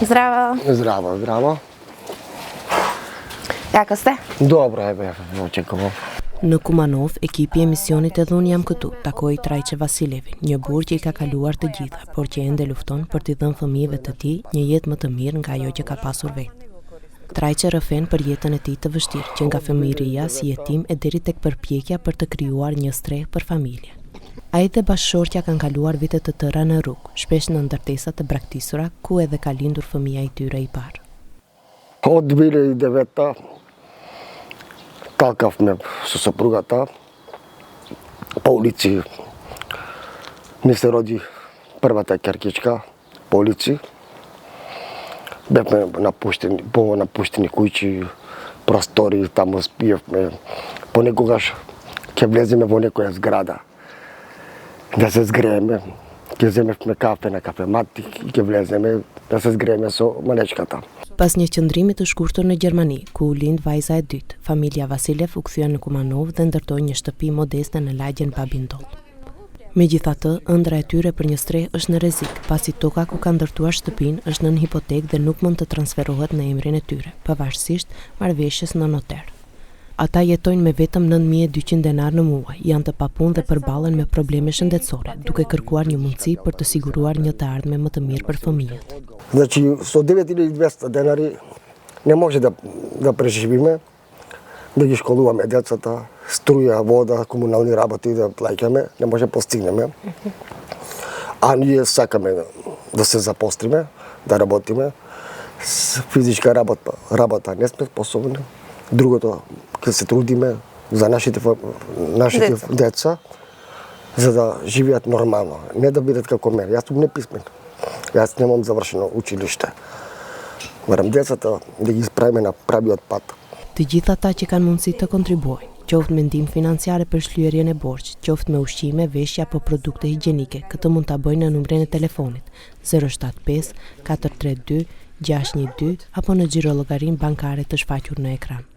Zdravo. Zdravo. Kako ste? Dobro, očekamo. Në Kumanov, ekipi e misionit edhe unë jam këtu, takoi Trajqe Vasilevin, një burr që i ka kaluar të gjitha, por që ende lufton për t'i dhënë fëmijëve të tij një jetë më të mirë nga ajo që ka pasur vetë. Trajqe rrëfen për jetën e tij të vështirë, që nga fëmijëria si jetim e deri tek përpjekja për të krijuar një streh për familje. Ai dhe bashkëshortja kanë kaluar vite të tëra në rrugë, shpesh në ndërtesa të braktisura, ku edhe ka lindur fëmia i tyre i parë. Od 2009 takav me supruga po ulici mi se rodi prvata Kerkička po ulici. Bevme napušteni kući, prostori, tamo spijevme. Ponekogаш ќе влеземе во некоја зграда да се згрееме, ќе земевме кафе на кафемат и ќе влеземе да се згрееме со малечката. Pas një qëndrimi të shkurtër në Gjermani, ku u lind vajza e dytë, familja Vasilev u kthye në Kumanov dhe ndërtoi një shtëpi modeste në lagjen Babindol. Megjithatë, ëndra e tyre për një streh është në rrezik, pasi toka ku ka ndërtuar shtëpinë është nën hipotekë dhe nuk mund të transferohet në emrin e tyre, pavarësisht marrëveshjes në noter. Ata jetojnë me vetëm 9.200 denar në muaj, janë të papunë dhe përballen me probleme shëndetësore, duke kërkuar një mundësi për të siguruar një të ardhme më të mirë për fëmijët. Значи, со 9.200 денари не може да преживиме, да ги школуваме децата, струја, вода, комунални работи да плаќаме, не може постигнеме. А ние сакаме да се запостриме, да работиме. Физичка работа не сме способни. Другото, ќе се трудиме за нашите деца, за да живеат нормално, не да бидат како мене. Јас сум неписмен. Јас немам завршено училиште. Морам децата да ги исправиме на правиот пат. Të gjithë ata që kanë mundësi të kontribuojnë, qoftë me ndihmë financiare për shlyerjen e borxhit, qoftë me ushqime, veshje apo produkte higjienike, këtë mund ta bëjnë në numrin e telefonit 075 432 612 apo në xhirollogarin bankare të shfaqur në ekran.